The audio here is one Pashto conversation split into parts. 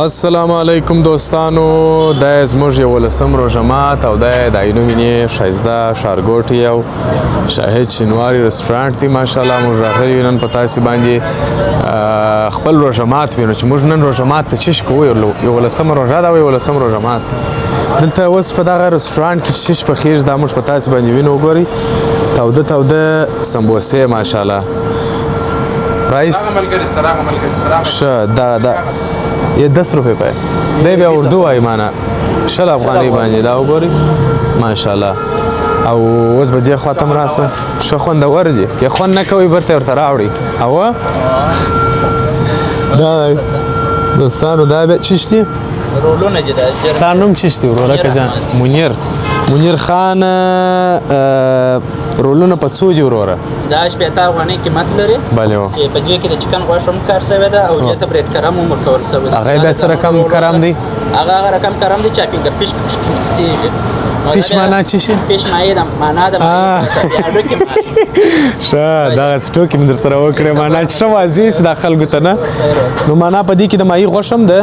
السلام علیکم دوستانو، دا زموږ 11 روژه مات او دا د عینو مینې ښایسته ښارګوټی او شاهد شینواري رسټورانټ دی. ماشاءالله موږ راغلي یو نن په تاسې باندې خپل روژه مات وینو چې موږ نن روژه مات ته چش کوو. 11 روژه ده او 11 روژه مات دلته اوس په دغه رسټورانټ کې چش پخیږي. دا موږ په تاسې باندې وینو. وګورئ تاوده تاوده سمبوسې ماشاءالله. پرایس ښه دا ये 10 रुपये पे दे बे उर्दू आई माना 60 افغانۍ باندې دا وګورئ ماشاءالله. او اوس به دې خواته م راسه ښه خوندور دي. که خوند نه کوئ برته ورته راوړئ. او دا دوستانو دا بیا چیش دي؟ رولونه دي. ستا نوم چیش دی ورورکه جان؟ منیر خان. رولونه په څو دي وروره؟ دا 80 افغانۍ قیمت لري. بله چې په دې کې د چکن غوښه هم کار شوې ده او دې ته برېډ کرم هم ورکول شوی ده. هغه بیا څه رقم کرم دی؟ هغه رقم کرم دی چې فینګر پیش کېږي. پیش معنا څه شي؟ پیش معنا د هډوکي ښه دغه ټوکې مې در سره وکړې. معنا چې ښه واضح سي دا خلکو ته نه. نو معنا په دې کې د ماهي غوښه هم ده؟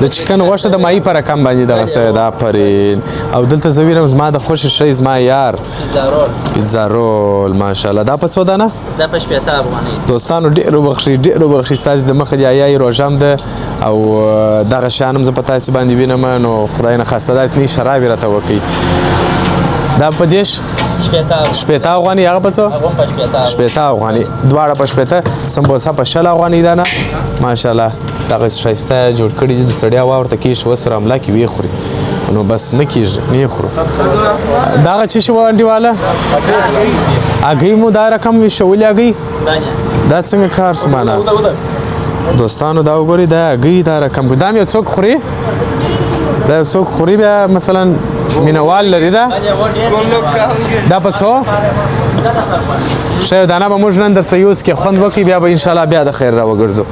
د چکن غوښه د ماهي په رقم باندې دغه څه ده. آفرین. او دلته زه وینم زما د خوښې شی زما یار پیزا رول ماشاءالله. دا په څو دانه؟ دا په 80 افغانۍ. دوستانو ډېر وبخښئ ستاسې د مخه د عیایي روژه هم ده او دغه شیان هم زه په تاسې باندې وینم. نو خدای نخواسته داسې نه شراب یې راته وکړئ. دا په دېرش 80 افغانۍ. هغه په څو؟ 80 افغانۍ. دواړه په 80. سمبوسه په 60 افغانۍ دانه ماشاءالله. دغه ښایسته جوړ کړي دي. د سړیا وا ورته کېږي اوس رامله کې ویې خوري نو بس نه کېږي نه یې خورو. دغه څه شي وه انډیواله؟ هګۍ مو دا رقم ویشولې هګۍ دا څنګه کار شو معنا؟ دوستانو دا وګورئ دا هګۍ دا رقم دا هم یو څوک خوري؟ دا یو څوک خوري بیا مثلا مینوال لري دا په څو؟ ښه یو دانه به موږ نن درسه یوز کې خوند وکړي بیا به انشاءالله بیا د خیر راوګرځو.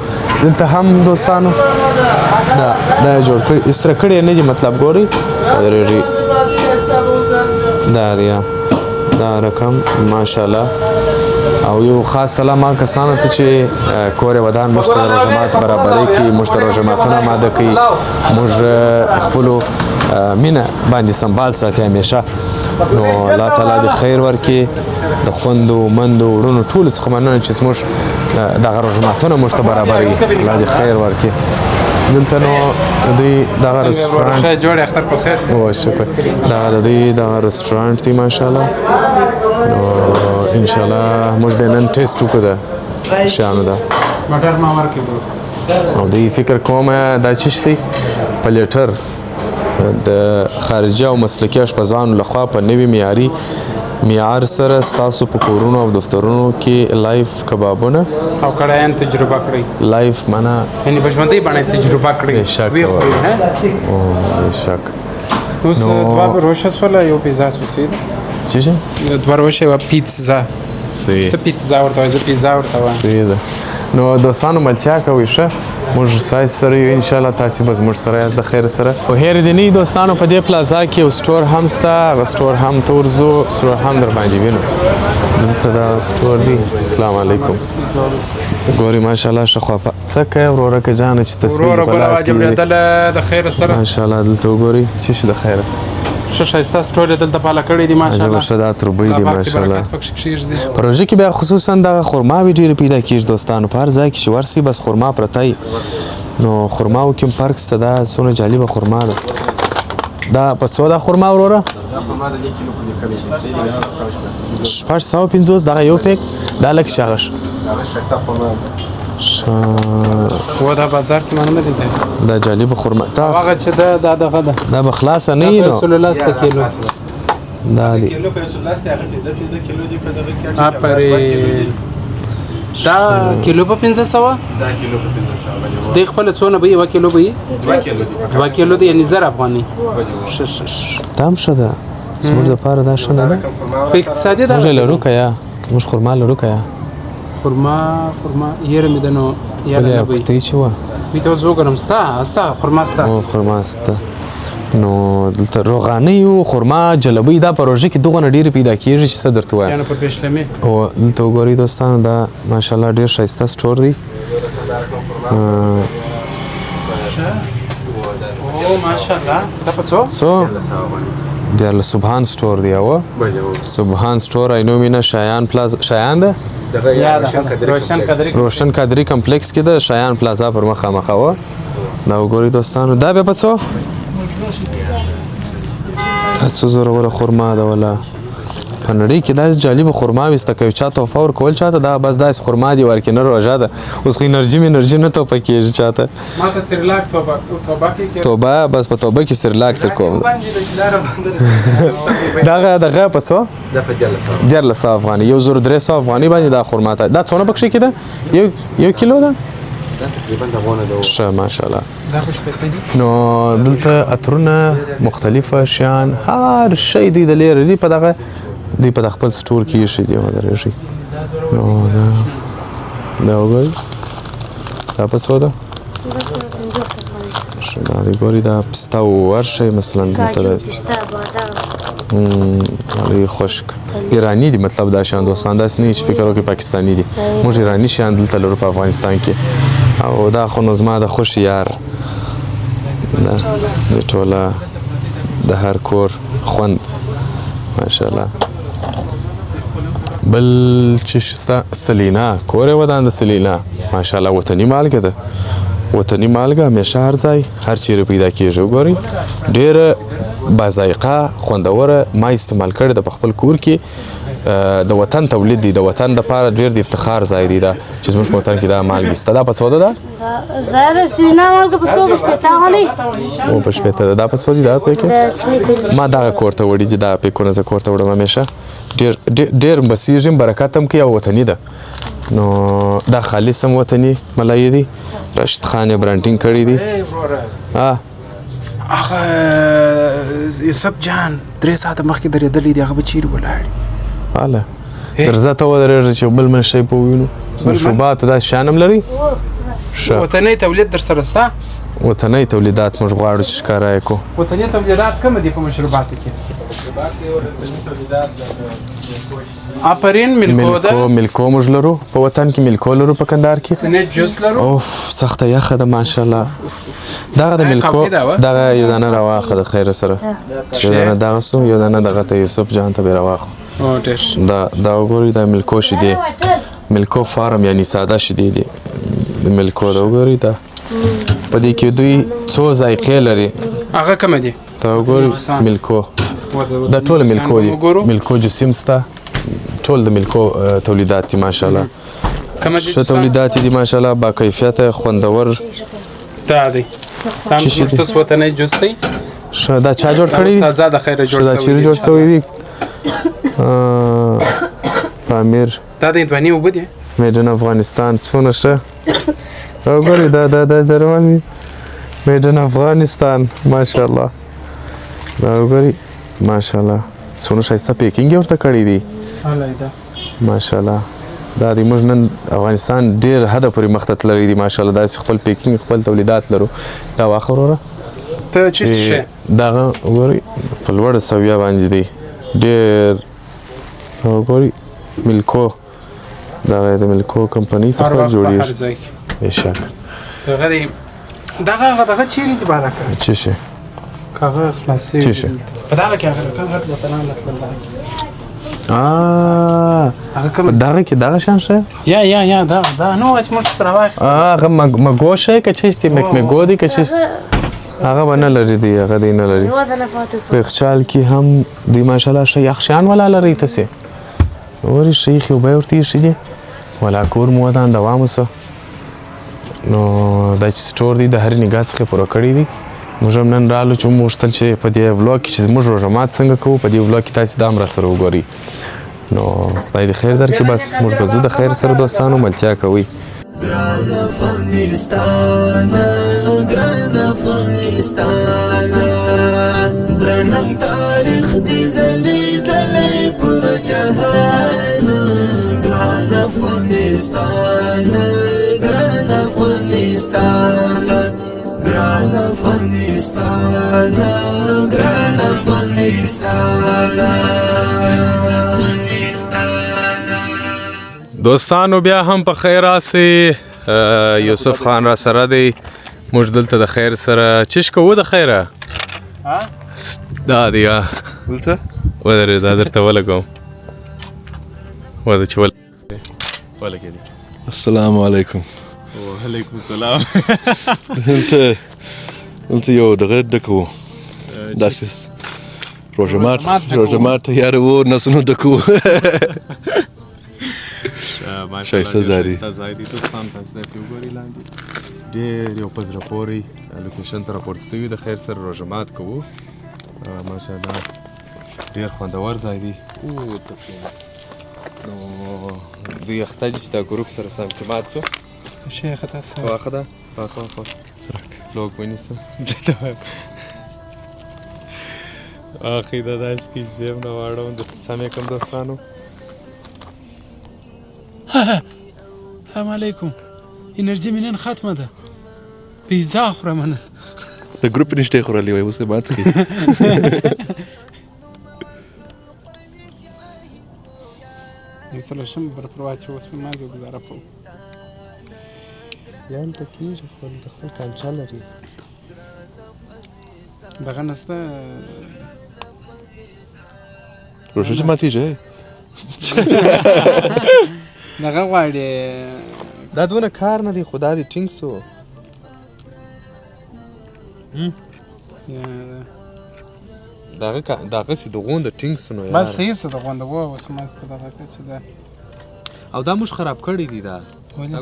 دلته هم دوستانو دا جوړ کړي استره کړي نه دي مطلب ګورئ ودرېږي دا رقم ماشاءالله. او یو خاص سلام هغه کسانو ته چې کور ودان موږ ته روژه مات برابرۍ کوي موږ ته روژه ماتونه آماده کوي. موږ خپلو مینه باندې سنبال ساتي همیشه. نو الله تعالی د خیر ورکړي د خوندو مندو وړونو ټولو څخه مننه چې زموږ دغه روژه ماتونه موږ ته برابروي. الله دې خیر ورکړي. دلته نو د دوی دغه رسټورانټ شکر دغه د دوی دغه رسټورانټ دی ماشاءالله. نو انشاءالله موږ به نن ټیسټ وکړو د شیانو ده. او دوی فکر کوم دا چیش دی پلیټر د خارجي او مسلکي اشپزانو لخوا په نوي معیار سره ستاسو په کورونو او دفترونو کې لایف کبابونه او کړایان تجربه کړئ. لایف معنا یعنی په ژوندۍ بڼه تجربه کړئ. بېشک. اوس دوه روشه سوله یو پیزا سوسید څه شي؟ دوه روشه یوه پیتزا. صحیح. ته پیتزا ورته وایې زه پیزا ورته وایم. صحیح ده. نو دوستانو ملتیا کوئ ښه. موږ ستاسې سره یو انشاءالله تاسې به زموږ سره یاست د خیر سره. خو هیر دې نه وي دوستانو په دې پلازا کې یو سټور هم شته. هغه سټور هم ته ورځو سټور هم در باندې وینو. دلته دا سټور دی. السلام علیکم. ګورې ماشاءالله ښه خواپه څه کوې ورورکه جانه چې تصویر په لاس کې د خیر سره ماشاءالله. دلته وګورئ چې شي د خیره ښه ښایسته سټور یې دلته پاله کړی دي ماشاءالله. ښه دا تربوی دي ماشاءالله. پکښې کښېږدي. په روژه کې بیا خصوصا دغه خرماوې ډېرې پیدا کېږي دوستانو. په هر ځای کې چې ورسئ بس خرما پرته وي. نو خرماو کې هم فرق شته. دا څومره جالبه خرما ده. دا په څو ده خرما وروره؟ 650 دغه یو پیک. دا لږ چې هغه و دا بازار کې معلومه دي دا جالبه خرما هغه چې دا دغه ده دا به خلاصه نه وي. نو رسول الله سته کیلو دا دی دا کیلو په 500. دی خپل څونه به 1 کیلو به 2 کیلو دی یعنی 1000 افغانۍ. دا هم ښه ده زموږ دپاره. دا ښه نه ده خو اقتصادي ده. موږ لرو که یا موږ خرما لرو که یا خرما یېره مې ده نو بلې پوښتنې چې وه وي ته اوس وګورم ستا خرما ستا خرما سته. نو دلته روغانۍ او خرما جلبۍ دا په روژه کې دغونه ډېرې پیدا کېږي چې څه درته وایم. یعنې په پېشلمې او دلته وګورئ دوستانو دا ماشاءالله ډېر ښایسته سټور دی. او ماشاءالله دا په څو څو دیارلس سبحان سټور دی او سبحان سټور اینو مینا شایان پلاز شایان ده یا دا روشن قدرې روشن قادری کمپلیکس کې د شایان پلازا پر مخامخ و دا وګورئ دوستانو دا به په څو څو زره ولا خرما ده ولا په نړۍ کې داسې جالبه خرما وسته کوي چا تحفه ورکول چاته دا بس داسې خرما دي ورکې نه روژه ده اوس خو انرژي نه توپه کېږي چاته ما ته سریلاک توبه کې توبه بس په توبه کې سریلاک تر کوم دغه په څو 1400 افغاني 1300 افغاني باندې دا خرما ته دا څونه پکښې کېده یو کیلو ده تقریبا د غونه د ښه ماشاءالله دا خوش پته دي نو دلته عطرونه مختلفه شیان هر شی دی د لري دی په دغه دی په خپل سټور کې شي دی ودرېږي نو دا وګورئ دا په څو ده دا وګورئ دا پستا ورشي مثلا دلته علی خشک ایرانی دي مطلب دا شان دوستان داس نه چې فکر وکړي پاکستانی دي موږ ایرانی شان دلته لرو په افغانستان کې او دا خو نو زما د خوش یار دا ټوله د هر کور خوند ماشاءالله بل چې شسته سلینا کور ودان د سلینا ماشاءالله وطني مالګه ده وطني مالګه همیشه هر ځای هر چیرې پیدا کیږي وګورئ ډېره باذایقه خوندوره ما استعمال کړې ده په خپل کور کې د وطن تولید دی د وطن لپاره ډېر د افتخار ځای دی دا چې زموږ په وطن کې دا مالګه سته دا په څو ده زه سلینا مالګه په څو شپېته غلۍ او په شپېته ده دا په څو دي دا پکې ما دغه کور ته وړي دي دا پیکونه زه کور ته وړم همیشه ډېر بسیږم برکت هم کوي او وطني ده نو دا خالص هم وطني ملایې دي راشد خان یې برانډینګ کړی دی هغه یوسف جان 3 ساعته مخکې درېدلی دی هغه به چیرې ولاړ هله درځه ته ودرېږه چې بل من شی په ووینو مشروباتو داسې شیان هم لري وطني تولید در سره شته وطني تولیدات موږ غواړو چې ښکاره یې کړو وطني تولیدات کوم دي په مشروباتو کې آفرین ملکو موږ لرو په وطن کې ملکو لرو په کندهار کې سنت جوس لرو اوف سخته یخه ده ماشاءالله دغه د ملکو دغه یو دانه راواخه د خیر سره یو دانه دغه سو یو دانه دغه ته یوسف جان ته به راواخو دا وګورئ دا ملکو شیدې ملکو فارم یعنی ساده شیدې دي د ملکو دا وګورئ دا په دې کې دوی څو ذایقې لري هغه کوم دي دا وګورئ ملکو دا ټول ملکو دي ملکو جسم سته ټول د ملکو تولیدات دي ماشاءالله ښه تولیدات دي ماشاءالله با کیفیته خوندور دا دی تاسو وطني جوس دی ښه دا چا جوړ کړی دی تازه د خیره جوړ دا چیرې جوړ شوی دی پامیر دا د هندوانې اوبه دي میډن افغانستان څونه ښه وګورئ دا روان وي میډن افغانستان ماشاءالله دا وګورئ ماشاءالله څونه ښایسته پیکینګ یې ورته کړی دی ماشاءالله دا دی موږ نن افغانستان ډېر حده پورې مخ ته تللی دی ماشاءالله داسې خپل پیکینګ خپل تولیدات لرو دا واخه وروره ته چی دغه وګورئ په لوړه سویه باندې دی ډېر وګورئ ملکو دغه د ملکو کمپنۍ څخه جوړېږي بېشک دغه چیرې دي بارکه څه شی هغه خلاص شوی څه شی په دغه کې هغه کوم وطنان مطلب هغه کوم دغه کې دغه شان شه یا دا نو چې موږ سره واخیست هغه مګو شی که چېستې مګو دی که چېست هغه به نه لري دی هغه دی نه لري په یخچال کې هم دی ماشاءالله ښه یخ شیان ولا لرئ تاسې وګورئ ښه یخې اوبه یې ورته ایښي دي ولا کور مو ودان دوام اوسه نو دا چې سټور دی د هرې نګاه څخه پوره کړی دی موږ هم نن رالو چې موږ غوښتل چې په دې ولاګ کې چې زموږ روژه مات څنګه کوو په دې ولاګ کې تاسې دا هم راسره وګورئ نو خدای دې خیر درکړي بس موږ به زه د خیر سره دوستانو ملتیا کوئ ګران افغانستان ګران افغانستان درنم تاریخ دې ځلیدلی پر جهان ګران افغانستان ګران افغانستان ګران افغانستان ګران افغانستان دوستانو بیا هم په خیر راسئ یوسف خان را سره دی موږ دلته د خیر سره چش کوو د خیره دا دی دلته ودرې دا درته ولګوم وده چې ولګې دي. السلام علیکم. وعلیکم السلام. دلته یو دغه ډکو داسې روژه مات تیار وو نسونو ډکو ښایسته ځای دی. دوستان تاسو داسې وګورئ لاندې ډېر یو په زړه پورې لوکیشن ته راپورته سوي د خیر سره روژه مات کوو. ماشاءالله ډېر خوندور ځای دی. دلته کښېنه نو دوی اخته دي چې دا ګروپ سره سم کې مات سو. شیخه تاسو واخه ده واخه لوګ ونیسه اخی دا داسې کې زیم نه واړوم درته سم یې کړم دوستانو. السلام علیکم. انرژي مې نن ختمه ده. پیزا خورم نن. د ګروپ نشته خورلی وای اوس یې مات کړي. یو څه لشم برپر واچو اوس مې مازې ګزاره کوو. یا هلته کېږي خو د خپل کانچا لري دغه نسته روژه چې ماتېږي دغه غواړي دا دونه کار نه دی خو دا دې ټینګ سو. دغسې د غونده ټینګ سو نو بس صحیح سو د غونده و اوس ماسته دغه که چې ده او دا موږ خراب کړی دی دا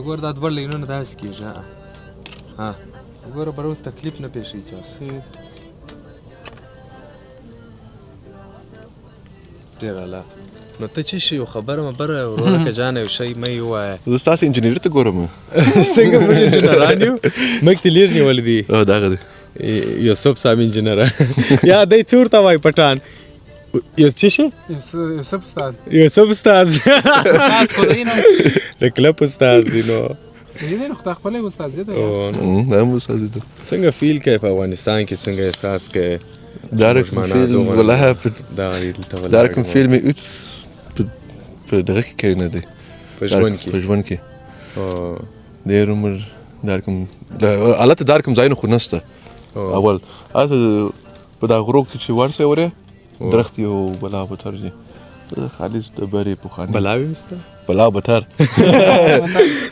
ګوره دا دوه لینونه داسې کېږي ګوره بره اوس تکلیف نه پېښوي چا ډېر اعلی. نو ته چې شي یو خبره مبره وروره که جانه یو شی مه یې ووایه. زه ستاسې انجینري ته ګورم. څنګه موږ انجینران یو موږ ته لیر نیولی دي. دغه دی یوسف صاحب انجینره یا دی څه ورته وایي پټان یو څه شي یوسف استاد خدای نو د کلب استاد دی نو صحیح دی نو خدای خپله استازي ده دا هم استازي ده. څنګه فیل کوي په افغانستان کې څنګه احساس کوي؟ دا رقم فیل والله دا رقم فیل مې اوس په دغه کې کړی نه دی په ژوند کې ډېر عمر دا رقم البته دا رقم ځایونه خو نشته. اول هلته په دا غرو کې چې ورسې ورې درخت یو بلا بتر دی خالص ډبرې پخواني بلاوې مسته بلا بتر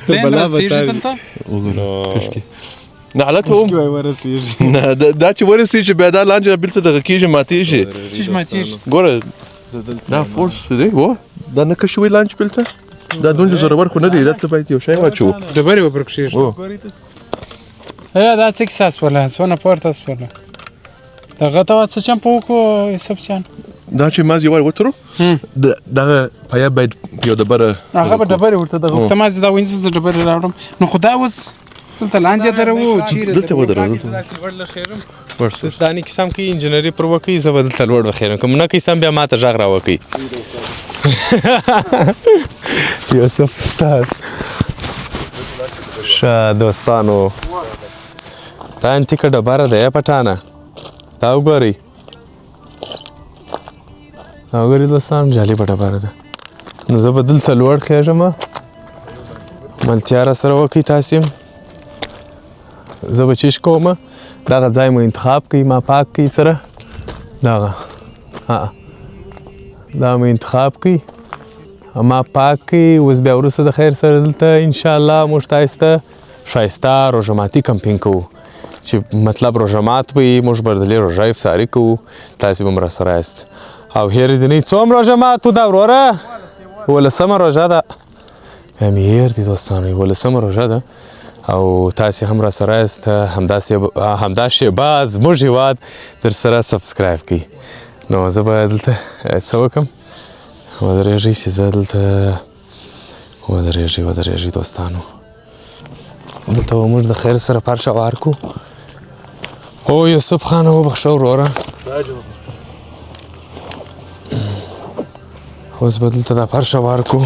بلا بتر نه حالت هم نه دا چې ورسېږي بیا دا لاندې بېرته دغه کېږي ماتېږي ګوره دا فورس دی و دا نه کشوي لاندې بېرته دا دومره زورور خو نه دی دلته باید یو شی واچوو ډبرې به پر کښېږدو. دا څه کیسه شوله څونه پورته شوله دغه ته څه چمپه وکړو یوسف جان دا چې مازې وار وترو دغه پایه باید یو ډبره هغه به ډبرې ورته دغه ته مازې دا ونیسه زه ډبرې راوړم نو خو دا اوس دلته لاندې درو چیرې دلته ودرو تاسو دا نه کیسه هم کوي انجینري پر وکړئ زه به دلته لوړ وخېرم که نه کیسه هم بیا ما ته غږ راوکړئ. یوسف استاد ښه دوستانو دا انتیکه ډبره ده پټانه دا وګورئ دوستانو جالبه ډبره ده. نو زه به دلته لوړ خېږم ملتیا را سره وکړئ تاسې هم زه به چیش کوم دغه ځای مو انتخاب کړئ ما پاک کړئ سره دغه دا مو انتخاب کړئ ما پاک کړئ اوس بیا وروسته د خیر سره دلته انشاءالله موږ ښایسته روژه ماتي کمپینګ کوو چې مطلب روژه مات به وي موږ به د دې روژه افطاري کوو تاسې به هم راسره یاست او هېر دې نه وي څوم روژه مات و دا وروره 11مه روژه ده بیا مې هېر دي دوستانو 11مه روژه ده او تاسې هم راسره یاست همدا شیبه زموږ هېواد در سره سبسکرایب کړئ. نو زه به دلته څه وکړم ودرېږئ چې زه دلته ودرېږئ دوستانو دلته به موږ د خیر سره فرش هوار کړو. او یوسف خانه وبخښه وروره اوس به دلته دا فرش هوار کړو.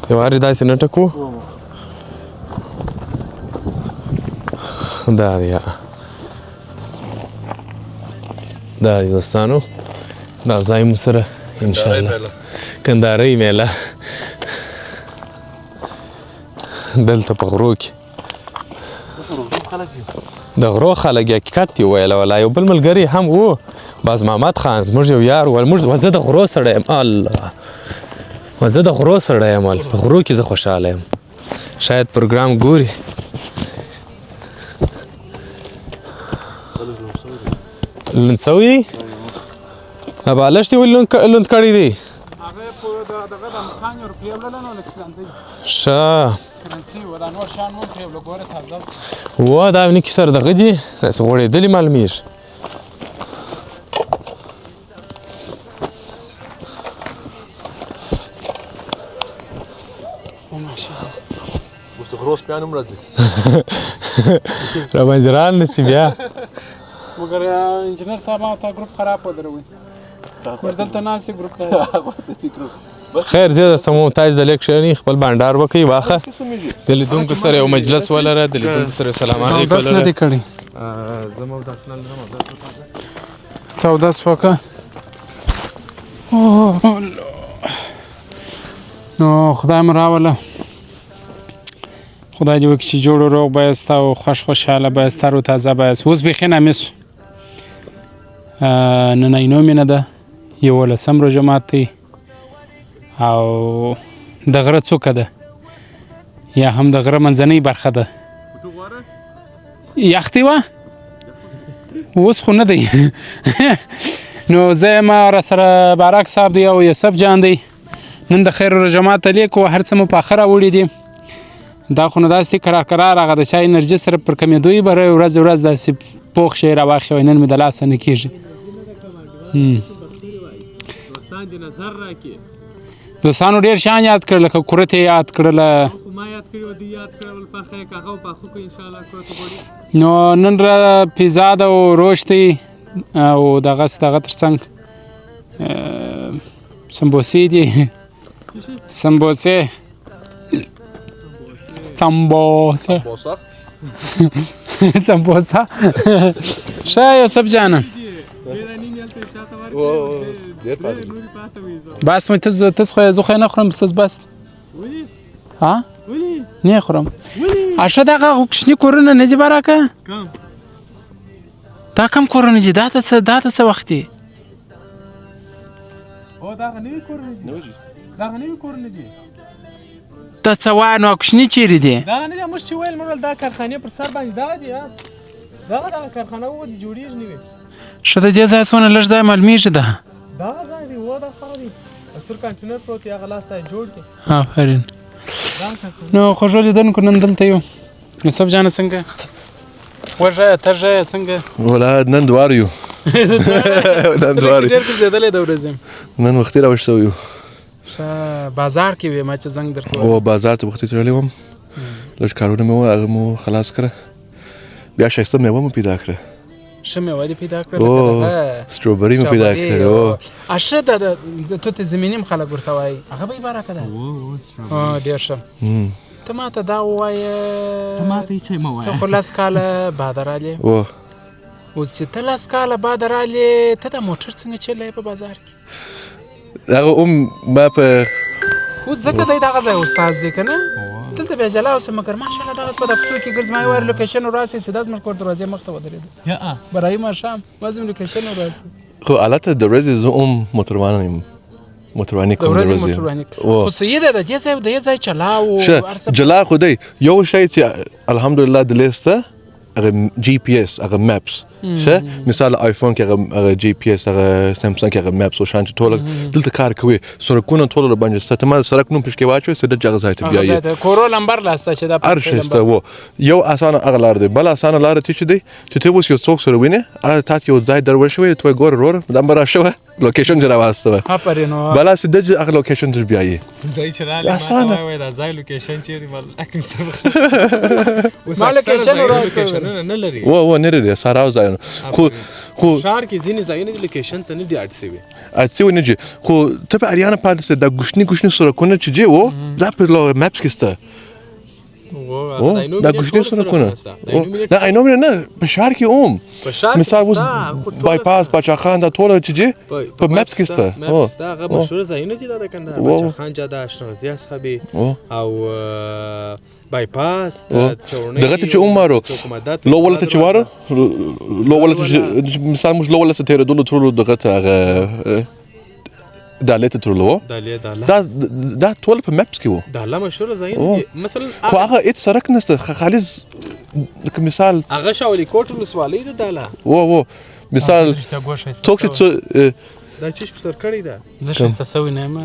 یو وارې داسې نه ټکو دا دی دوستانو دا ځای مو سره انشاءالله کندهارۍ میله دلته په غرو کې د غرو خلک یې حقیقت یې وویله والله یو بل ملګری هم و باز محمد خان زموږ یو یار ویل زه د غرو سړی یم الله زه د غرو سړی یم په غرو کې زه خوشحاله یم شاید پروګرام ګوري لوند سوی دی بالښت یې ولې لوند کړی دی ښه و دا ونې کې سره دغه دي داسې غوړېدلي معلومېږي غرو سپیان هم راځي راباندې ران نه شي بیا مګر انجینر صاحب او تا ګروپ خراب ودروي موږ دلته ناسې ګروپ ته خیر زه سمو تاسو د لیکشن خپل بانډار وکي واخه د لیدونکو سره یو مجلس ولره د لیدونکو سره سلام علیکم داس نه دی کړی زمو داس نه لرم تا داس وکه نو خدای مې راوله خدای دې وکړي چې جوړ و روغ بایست او خوشحاله بایست تر و تازه بایست اوس بیخي نامیسو نننۍ مینه ده 11 روژه مات دی او د غره څوکه ده یا هم د غره منځنۍ برخه ده یخ دی وه اوس خو نه دی نو زه یم راسره بارک صاحب دی او یوسف جان دی نن د خیر روژه مات لیک و هر څه مو په اخره وړي دي دا خو نو داسې کرار هغه د چا انرژي سره پر کمېدو یې به ورځ داسې پوخ شی راواخلي وای نن مې د لاسه نه کېږي دوستان دې نظر راکړي دوستانو ډېر شیان یاد کړل لکه کورت یې یاد کړله ما یاد کړي و دې یاد کړل پخه کاغه پخه کو ان شاء الله کورت غوړي نو نن را پیزا ده او روش دی او دغه ترڅنګ سمبوسې دي سمبوسه ښه یوسف جانه بس مې تاسو خو زه خو نه خورم تاسو بس ها نه خورم اشه دغه کوچني کورونه نه دي براکه کم دا کم کورونه دي دا څه وخت دي او دا غنوي کورونه دي دا څه وایي نو کوچني چیرې دي دا نه دي موږ چې ویل مړل دا کارخانې پر سر باندې دغه دي دغه کارخانه و دي جوړیږي نه وي ښه د دې ځای څونه لږ ځای معلومیږي ده دغه ځای دی و دا خبره دي سور کانټینر پروت دی هغه لاس ته جوړ دی آفرین نو خوږو لیدونکو نن دلته یو یوسف جانه څنګه وږه تږه څنګه ولا نن دوار یو نن دوار ډېر ګرځېدلی د ورځې نن وختي راوښ سوی یو بازار کې وې ما چې زنګ درته او بازار ته وختي تللی وم لږ کارونه مې وه هغه مو خلاص کړه بیا ښایسته میوه مو پیدا کړه ښه میوه دې پیدا کړه سټروبري مې پیدا کړه ښه د توت زمیني هم خلک ورته وایي هغه به یې برکه ده ډېر ښه ته ما ته دا ووایه ته ما ته یې څه مه وایه ته خو 10 کاله بعد رالې اوس چې ته 10 کاله بعد رالې ته دا موټر څنګه چلوې په بازار کې هغه ما په اوس ځکه دی دغه ځای استاد دی که نه دلته بیا جلا اوسه مګر ماشاءالله دغسې په دفتر کې ګرځي ما یې وایي لوکیشن وراسئ سیده زموږ کور دروازې مخ ته ودرېده برایي ماښام ما زموږ لوکیشن وراسئ خو البته د ورځې زه موټروان یم موټرواني کوم د ورځې خو صحیح ده د دې ځای چلا و جلا خو دی یو شی چې الحمدلله د لیسته هغه جی پی اس هغه میپس شه مثال آیفون کې هغه جی پی اس هغه سامسونګ کې هغه میپس او شان ټول دلته کار کوي سرکونه ټول باندې ستاسو ما سرک نوم پښکې واچوي سده جګه ځای ته بیاي کورو لمبر لاسته چې دا ارشسته وو یو اسانه اغلار دی بل اسانه لار ته چې دی چې ته اوس یو څوک سره ویني تاسو یو ځای در ورشوي ته ګور ورور د امر شوه لوکیشن جره واسطه بلا سده هغه لوکیشن در بیاي دای چې راځي وای دا ځای لوکیشن چیرې ول اکم سره ما لوکیشن وراسته نه لري و نه لري سارا ځای خو شهر کې ځینې ځایونه د لوکیشن ته نه دی اړتیا اته نه جي خو ته په اریانا پاتې د ګوشني سرکونه چې دی و دا په میپس کې سته دا کوچني سړکونه نه عینو مینه نه په ښار کې اوم مثال اوس بایپاس باچا خان دا ټوله چې دي په میپس کې سته هغه مشهوره ځایونه دي دا د کندهار باچا خان جاده اشرف غزي اصحابي او بایپاس دغه ته چې عمرو لو ولته چې واره لو ولته مثال موږ لو ولته تیرېدلو ټولو دغه ته هغه دالې ته تللو دا ټول په میپس کې وو داله مشهوره ځایونه دي مثلا خو هغه هېڅ سړک نشته خالص لکه مثال هغه شاولي کوټ ولسوالۍ ده داله و مثال څوک چې دا چیش په سر کړی ده زه ښایسته سوی نه یم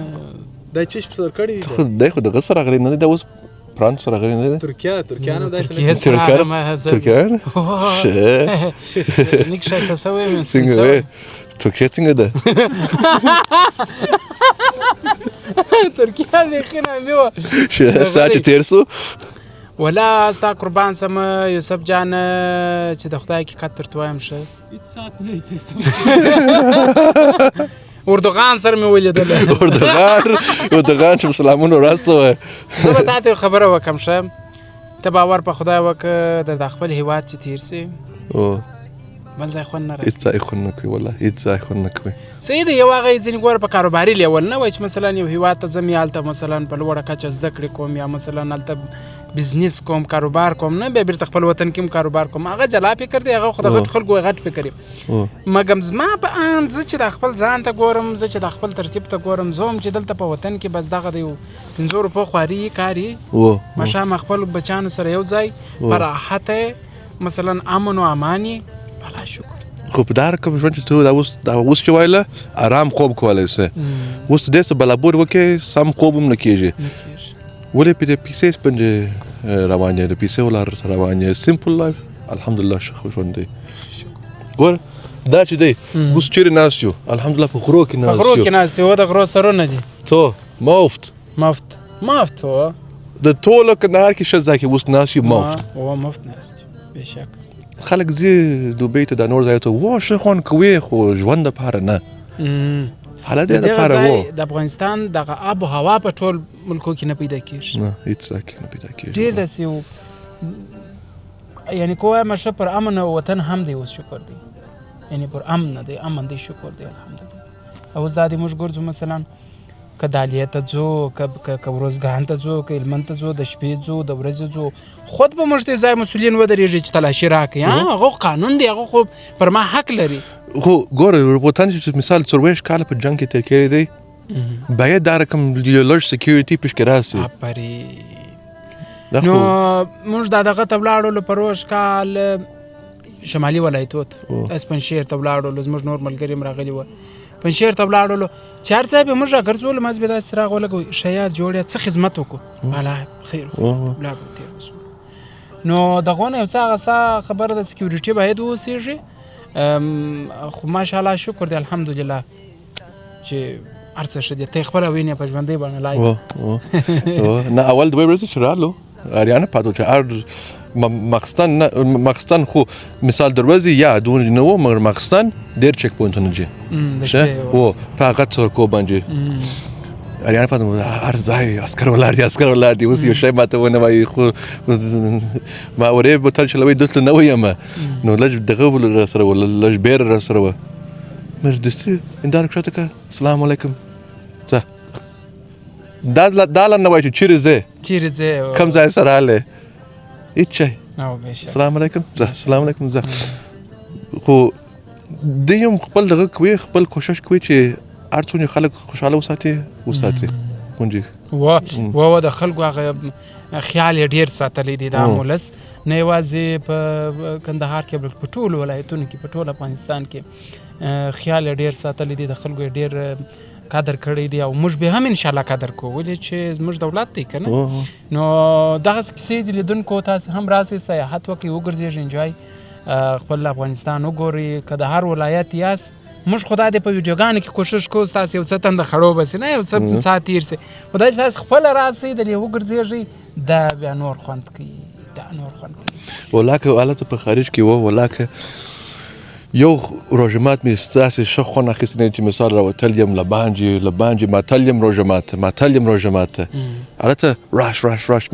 دا چیش په سر کړی خو دی خو دغه سره غلی نه دی دا اوس فرانس سره غلی نه دی ترکیه نه داسې ترکیه نیک ښایسته سوی یم څنګه ترکیه څنګه ده ترکیه بیخي نامي وه ساعت چې تېر سو ولا ستا قربان سم یوسف جان چې د خدای حقیقت درته وایم ښه اردوغان سره مې ولیدل اردوغان چې سلامونه وراسته وایه زه به تا ته خبره وکړم ښه ته باور په خدای وکړه د خپل هېواد چې تېر سي بل ځای خوند نه راځي هېڅ ځای خوند نه کوي والله هېڅ ځای خوند نه کوي صحیح دی یو هغه ځینې ګوره په کاروباري لیول نه وایي چې مثلا یو هېواد ته ځم یا هلته مثلا په لوړه کچه زده کړې کوم یا مثلا هلته بزنس کوم کاروبار کوم نه بیا بیرته خپل وطن کې هم کاروبار کوم هغه جلا فکر دی هغه خو د غټ خلکو غټ فکر یم مګم زما په اند زه چې د خپل ځان ته ګورم زه چې د خپل ترتیب ته ګورم زه هم چې دلته په وطن کې بس دغه د یو 500 روپو خواري کاري ماښام خپل بچیانو سره یو ځای په راحت مثلا امن و اماني الله شکر خو په دا رقم ژوند چې ته دا اوس چې وایله ارام خوب کولی سې اوس دې څه بلابور وکړې سم خوب هم نه کېږي ولې پې د پیسې سپنجې روان یې د پیسې ولار روان یې سمپل لایف الحمدلله ښه ژوند دی ګوره دا چې دی اوس چیرې ناست یو الحمدلله په غرو کې ناست یو په غرو کې ناست یو د غرو سرونه دي څو مفت و د ټوله کندهار کې ښه ځای کې اوس ناست یو مفت ناست یو بېشک خلک ځي دوبۍ ته دا نور ځایو ته و ښه خوند کوي خو ژوند دپاره نه حالا دې دپاره و د افغانستان دغه آب و هوا په ټول ملکو کې نه پیدا کېږي نه هېڅ ځای کې نه پیدا کېږي ډېر داسې یو یعنې که وایم ښه پر امن وطن هم دی اوس شکر دی یعنې پر امن دی امن دی شکر دی الحمدلله اوس دا دی موږ ګرځو مثلا که دالیې ته ځو که ورځګان ته ځو که هلمند ته ځو د شپې ځو د ورځې ځو خود به موږ ته یو ځای مسؤلین ودرېږي چې تلاشي راکړي هغه قانون دی هغه خو پر ما حق لري خو ګوره وطن چې مثال 24 کاله په جنګ کې تېر کړی دی باید دا رقم یو لږ سکیورټي پشکې راسي نو موږ دا دغه ته ولاړولو په روژ کال شمالي ولایتو ته اسپنشیر ته ولاړولو زموږ نور ملګري هم راغلي وه پنجشیر ته ولاړولو چې هر ځای به موږ راګرځولو مازې به داسې څراغ ولګوو ښه یاست جوړ یاست څه خدمت وکړو بالا خیر نو دغه نه یو څه هغه ستا خبره د سکیورټي باید واوسېږي خو ماشاءالله شکر دی الحمدلله چې هر څه ښه دي ته یې خپله وینې په ژوندۍ بڼه لایق نه اول دوی ورځې چې رالو اریانه پاتو چې هر ماخستان خو مثال دروازې یا دون نه و مګر ماخستان ډېر چک پوینټونه دي و په هغه سړکو باندې اریانه پاتو هر ځای عسکر ولاړ دي اوس یو شی ماته ونه وایي خو ما اورې بوتل چلوي دلته نه ویم نو لږ دغه راسره و لږ بېره راسره وه مې دستي هنداره کښته کړه السلام علیکم څه دا نه وایي چې چیرې ځې کوم ځای سره راغلی هېڅ شی السلام علیکم ځه السلام علیکم ځه خو دوی هم خپل دغه کوي خپل کوشش کوي چې هر څومره خلک خوشحاله وساتي غونډې وه د خلکو هغه خیال یې ډېر ساتلی دی دا مولس نه یوازې په کندهار کې بلکې په ټولو ولایتونو کې په ټول افغانستان کې خیال یې ډېر ساتلی دی د خلکو یې ډېر قدر کړی دی او موږ به هم انشاءالله قدر کوو ولې چې زموږ دولت دی که نه نو دغسې کیسې دي لیدونکو تاسې هم راسئ سیاحت وکړئ وګرځېږئ انجوای خپل افغانستان وګورئ که د هر ولایت یاست موږ خو دا دی په ویډیوګانو کې کوشش کوو ستاسې یو څه تنده خړو بسې نه یو څه ساعت تېر سي خو دا چې تاسې خپله راسئ دلې وګرځېږئ دا بیا نور خوند کوي ولاکه هلته په خارج کې وه ولاکه یو روژه مات مې ستاسې ښه خوند اخیستی نه چې مثال راوتل یم له باندې ماتل یم روژه مات ته هلته راش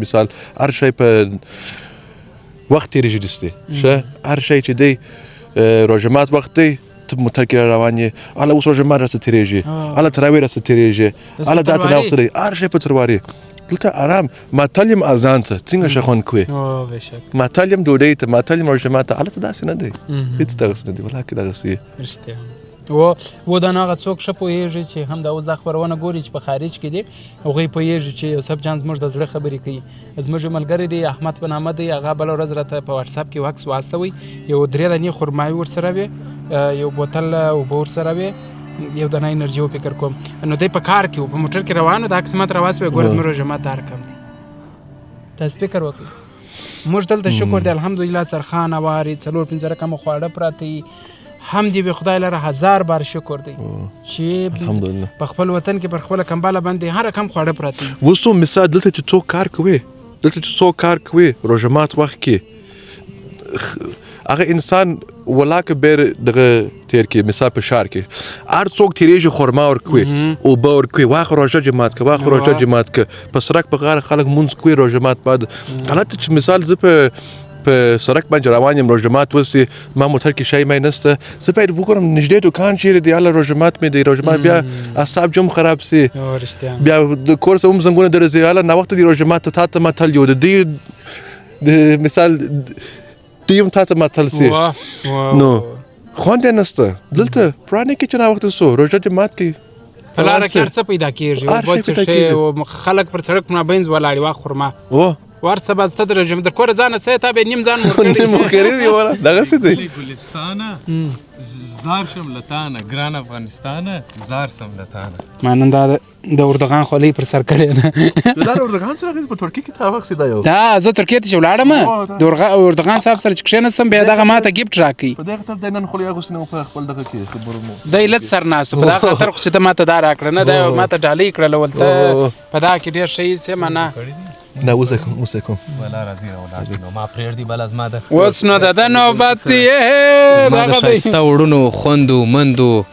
مثال هر شی په وخت تېرېږي دستې ښه هر شی چې دی روژه مات وخت دی ته په موټر کې را روان یې هله اوس روژه مات راڅه تېرېږي هله تراویح راڅه تېرېږي هله دا ته ناوخته دی هر شی په ترواري دلته آرام ماتل یم اذان ته څنګه ښه خوند کوې ماتل یم ډوډۍ ته ماتل یم روژه مات ته هلته داسې نه دی هېڅ دغسې نه دی ولاکې دغسې رښتیا و دا نو هغه څوک ښه پوهېږي چې هم دا اوس دا خپرونه ګوري چې په خارج کې دي هغوی پوهېږي چې یوسف جان زموږ د زړه خبرې کوي زموږ یو ملګری دی احمد په نامه دی هغه بله ورځ راته په واتساپ کې عکس واستوی یو 3 دانې خرمایي ورسره وې یو بوتل اوبه ورسره وې یو دانه انرژي وفکر کوم نو دی په کار کې و په موټر کې روان و د عکس ماته راواستوی ګوره زما روژه مات دا رقم دی تاسې فکر وکړئ موږ دلته شکر دی الحمدلله سرخان هوارې 4-5 رقمه خواړه پراته هم دې به خدای لره 1000 بار شکر دی چې په خپل وطن کې پر خپله کمباله باندې هر رقم خواړه پراته اوس مثال دلته چې څوک کار کوي روژه مات وخت کې هغه انسان ولاکه بیر دغه تیر کې مثال په ښار کې هر څوک تیریږي خرما ورکوي اوبه ورکوي واخه روژه جماعت که په سړک په غاړه خلک مونځ کوي روژه مات بعد هلته چې مثال زه په سړک باندې روان یم روژه مات وسي ما موټر کې شی مای نسته زه باید وګورم نږدې دوکان چیرې دی هله روژه مات مې دی روژه مات بیا اعصاب جم خراب سي بیا د کور څخه هم زنګونه درځي هله ناوخته دی روژه مات تا ته متل یو د دې د مثال دیم تا ته متل سي نو خوند یې نسته دلته پرانه کې چې ناوخته سو روژه جماعت کې په لاره کې هر څه پیدا کېږي بچ شی خلک پر سړک مابینځ ولاړ وي خرما ورڅه به ستا د رژیم در کوره ځانه څه تا به نیم ځان مورکړی دی ولا دغسې دی ګلستانه زار شم لتانه ګران افغانستانه زار سم لتانه ما نن دا د اردغان خولۍ پر سر کړې ده دا اردغان سره په ترکیه کې تا وخت دا یو دا زه ترکیه ته چې ولاړم د اردغان صاحب سره چې کښېنستم بیا دغه ماته ګفټ راکوي په دغه طرف د نن خولۍ اغوستې نه په خپل دغه کې خبرو مو دی لږ سر ناست په دغه خاطر خو چې ته ماته دا راکړه نه دا ماته ډالۍ کړله ولته په دغه کې ډېر ښه ایسې منه نه اوس کوم ولا راځي نو ما پرېږدي بل از ما ده اوس نو د نوبت زما د ښایسته وړونو خوندو مندو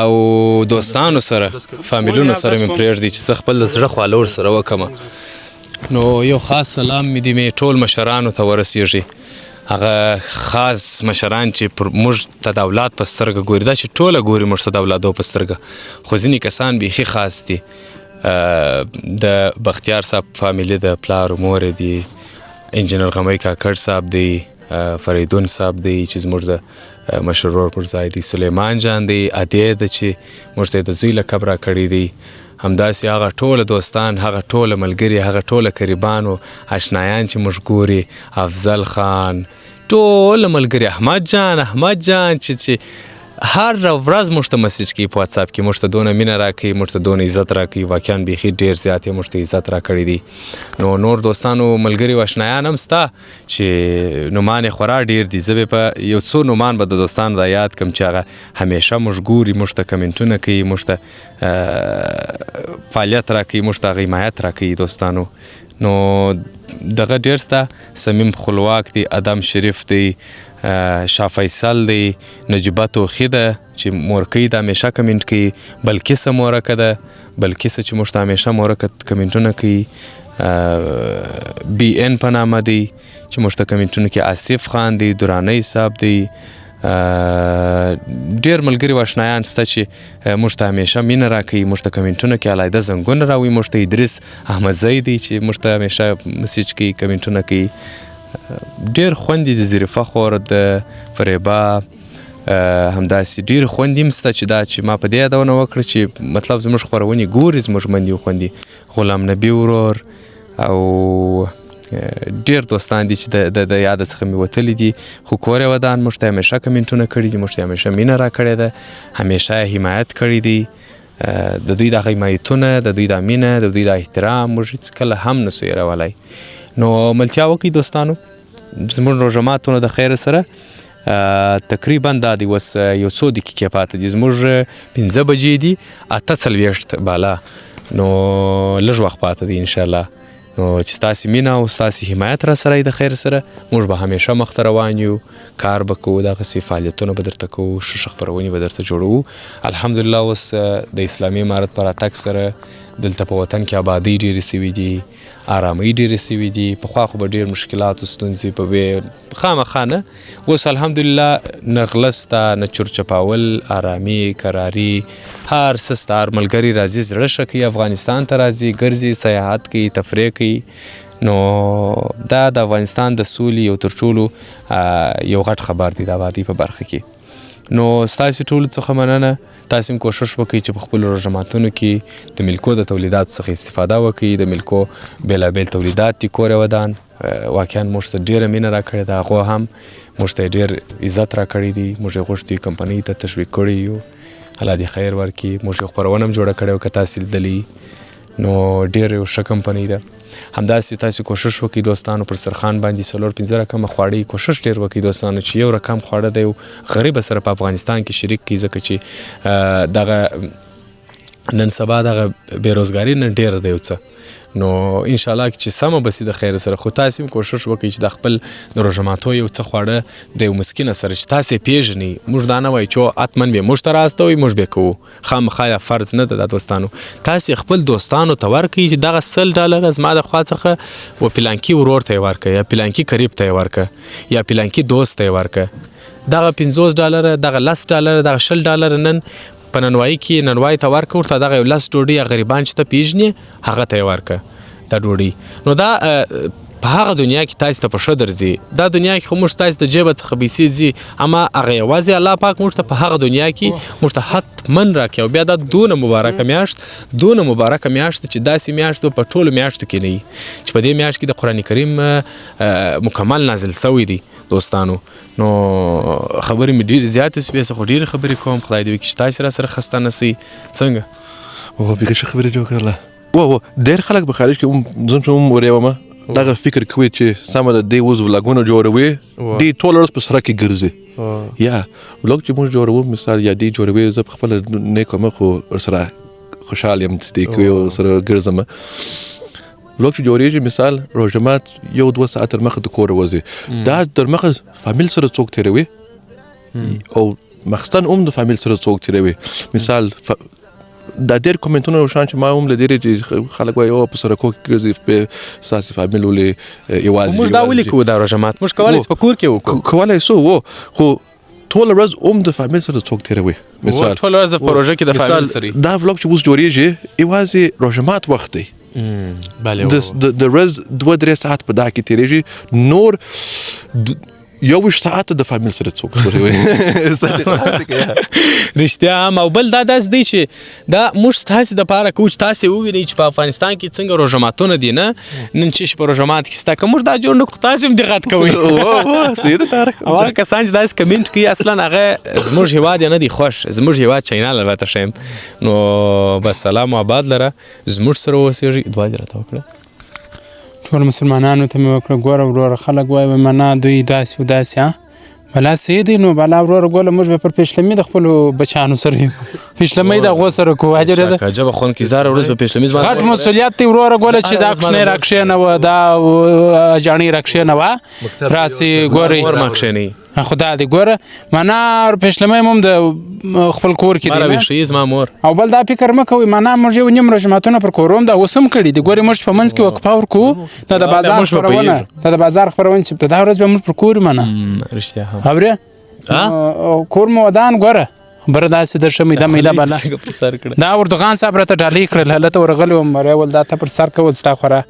او دوستانو سره فامیلونو سره مې پرېږدي چې زه خپل د زړه خواله ورسره وکړم نو یو خاص سلام مې دې مې ټول مشرانو ته ورسېږي هغه خاص مشران چې پر موږ ته د اولاد په سترګه ګوري دا چې ټوله ګوري موږ ته د اولادو په سترګه خو ځینې کسان بیخي خاص دي د بختیار صاحب فامیلی د پلار و مور دی انجینر غمی کاکړ صاحب دی فریدون صاحب دی چې زموږ د مشر ورور پر ځای دی سلیمان جان دی ادی د چې موږ ته د زوی لقب راکړی دی همداسې هغه ټوله دوستان هغه ټوله ملګري هغه ټوله قریبان او اشنایان چې موږ ګوري افضل خان ټوله ملګري احمد جان چې هر ورځ موږ ته مسیج کوي په واتساپ کې موږ ته دونه مینه راکوي موږ ته دونه عزت راکوي واقعا بیخي ډېر زیات یې موږ ته عزت راکړی دی نو نور دوستانو ملګري او اشنایان هم سته چې نومان یې خورا ډېر دي زه به په یو څو نومان به د دوستانو دا یاد کړم چې هغه همیشه موږ ګوري موږ ته کمنټونه کوي موږ ته فعالیت راکوي موږ ته هغه حمایت راکوي دوستانو نو دغه ډېر سته صمیم خپلواک دی ادم شریف دی شاه فیصل دی نجیبه توخی ده چې مورکۍ د همیشه کمنټ کوي بلکیسه مورکه ده بلکیسه چې موږ ته همیشه مورکه کمنټونه کوي بی ان په نامه دی چې موږ ته کمنټونه کوي آصف خان دی درانی صاحب دی ډېر ملګري او اشنایان سته چې موږ ته همیشه مینه راکوي موږ ته کمنټونه کوي علیحده زنګونه راوي موږ ته ادریس احمدزی دی چې موږ ته همیشه مسیج کوي کمنټونه کوي ډېر خوندې د زیرفه خور د فریبا همداسې ډېر خوندې هم شته چې دا چې ما په دې یادونه وکړه چې مطلب زموږ خپرونې ګوري زموږ مندې خوندې غلام نبي ورور او ډېر دوستان دي چې د یاده څخه مې وتلي دي خو کور یې ودان موږ ته همیشه کمنټونه کړي دي موږ ته همیشه مینه راکړې ده همیشه یې حمایت کړی دی د دوی د حمایتونه د دوی د مینه د دوی د احترام موږ هېڅ کله هم نسو هېرولی نو ملتیا وکړئ دوستانو زموږ روژه ماتونه د خیر سره تقریبا دا دی اوس یو څو دقیقې پاته دي زموږ 5 بجې دي 8:40 بالا نو لږ وخت پاته دی انشاءالله نو چې ستاسې مینه او ستاسې حمایت را سره د خیر سره موږ به همیشه مخته روان یو، کار به کوو، دغسې فعالیتونه به درته کوو، ښه خپرونې به درته جوړوو. الحمدلله اوس د اسلامي امارت په راتګ سره دلته په وطن کې آبادۍ ډېرې سوي دي، آرامۍ ډېرې سوي دي. پخوا خو به ډېر مشکلات او ستونزې په وې خامخا نه، اوس الحمدلله نه غله سته، نه چورچپاول، آرامي، کراري، هر څه سته. هر ملګري راځي زړه ښه کوي، افغانستان ته راځي، ګرځي، سیاحت کوي، تفریح کوي. نو دا د افغانستان د سولې یو تر ټولو یو غټ خبر دی د آبادۍ په برخه کې. نو ستاسې ټولو څخه مننه. تاسې هم کوشش وکړئ چې په خپلو روژه ماتونو کې د ملکو د تولیداتو څخه استفاده وکړئ. د ملکو بېلابېل تولیدات دي کور ودان واقعا موږ ته ډېره مینه راکړې ده، هغو هم موږ ته ډېر عزت راکړی دی. موږ یې غوښتي یو کمپنۍ ته تشویق کړی یو، الله دې خیر ورکړي. موږ یو خپرونه هم جوړه کړې وه، که تاسې لیدلي نو ډېر یو ښه کمپنۍ ده. همداسې تاسې کوشش وکړئ دوستانو پر سرخان باندې 4-5 رقمه خواړه کوشش ډېر وکړئ دوستانو چې یو رقم خواړه د یو غریب سره په افغانستان کې شریک کړي، ځکه چې دغه نن سبا دغه بېروزګاري نن ډېره ده یو څه. نو انشاءالله چې سمه به سي د خیر سره، خو تاسې هم کوشش وکړئ چې د خپل د روژه ماتو یو څه خواړه د یو مسکینه سره چې تاسې یې پېژنئ. موږ دا نه وایو چې حتمن به موږ ته راستوئ موږ به کوو، خامخا یا فرض نه ده دا دوستانو. تاسې خپل دوستانو ته ورکړئ چې دغه $100 زما د خوا څخه و پلانکي ورور ته یې ورکړه، یا پلانکي قریب ته یې ورکړه، یا پلانکي دوست ته یې ورکړه. دغه $50 دغه $10 دغه $20 نن په ننوایي کې ننوایي ته ورکړه، ورته دغه یو 10 ډوډۍ یا غریبان چې ته پېژنې هغه ته یې ورکړه دا ډوډۍ. نو دا په هغه دنیا کې تاسې ته په ښه درځي. دا دنیا کې خو موږ تاسې د جیبه څخه پیسې ځي، اما هغه یوازې الله پاک موږ ته په هغه دنیا کې موږ ته حتمن راکړي. او بیا دا دونه مبارکه میاشت چې داسې میاشت په ټولو میاشتو کې نه وي چې په دې میاشت کې د قرآن کریم مکمل نازل سوی دی دوستانو. نو خبرې مې ډېرې زیاتې سوې، خو ډېرې خبرې کوم. خدای دې وکړي چې تاسې را سره خسته نه سئ. څنګه بیخي ښه خبرې جوړ کړله. ډېر خلک په خارج کې زه چې هم ورېومه دغه فکر کوي چې سمه ده دی اوس ولاګونه جوړوي، دی ټوله ورځ په سړک کې ګرځي. یا ولاګ چې موږ جوړوو مثال یا دی جوړوي، زه په خپله نه کوم خو ورسره خوشحال یم چې دی کوي ورسره ګرځم. ولاګ چې جوړېږي مثال روژه مات 1-2 ساعت تر مخه د کوره وځي، دا تر مخه فامیل سره څوک تېروي او مخصن هم د فامیل سره څوک تېروي. مثال دا ډېر کومنټونه روښان چې ما هم لیدلي چې خلک وایي او په سړکو کې ګرځي ستاسې فامیل ولې یوازې موږ دا ولې کوو دا روژه مات؟ موږ کولی شو په کور کې وکړو، کولی شو خو ټوله ورځ هم د فامیل سره څوک تېروي. مثال ټوله ورځ په روژه کې د فامیل سره دا ولاګ چې اوس جوړېږي یوازې روژه مات وخت دی، د ورځ 2-3 ساعت په دا کې تېرېږي، نور 21 ساعت د فامیل سره څوک تېروي. رښتیا هم. او بل دا داسې دی چې دا موږ ستاسې دپاره کوو چې تاسې ووینئ چې په افغانستان کې څنګه روژه ماتونه دي. نه نن چې په روژه مات کې سته، که موږ دا جوړ نه کړو تاسې هم دقت کوئ. صحیح ده طارق. او هغه کسان چې داسې کمنټ کوي اصلا هغه زموږ هېواد یې نه دی خوښ، زموږ هېواد چینل البته ښیم. نو بس سلام و آباد لره، زموږ سره اوسېږئ. دعا دې راته وکړه. ټول مسلمانانو ته مې وکړه ګوره وروره خلک وایي منا دوی داسې و داسې بلا څه دی. نو بلا وروره ګوله موږ به پر پیشلمي د خپلو بچیانو سره یو، پیشلمۍ د هغو سره کوو. اجر ده عجبه خونکي زاره ورځ به پیشلمي زما غټ مسؤلیت دی وروره ګوله چې دا کوچنی راکښېنوه، دا جاڼۍ راکښېنوه، راسې ګورئ ور ما کښېنئ. خدا دې ګوره معنا پیشلمۍ هم د خپل کور کې دی ویښوي زما مور. او بل دا فکر مه کوئ معنا موږ یو نیم روژه ماتونه پر کوروم دا اوس هم کړي دي. ګورئ موږ په منځ کې وقفه ورکوو، دا د بازار خپرونه چې په دا ورځ به موږ پر کور یو منه. رښتیا هم اورې کور مو ودان ګوره بره داسې در شه میده میده بله دا اردوغان صاحب راته ډالۍ کړل، هلته ورغلی وم ول دا ته پر سر کول ستا خورا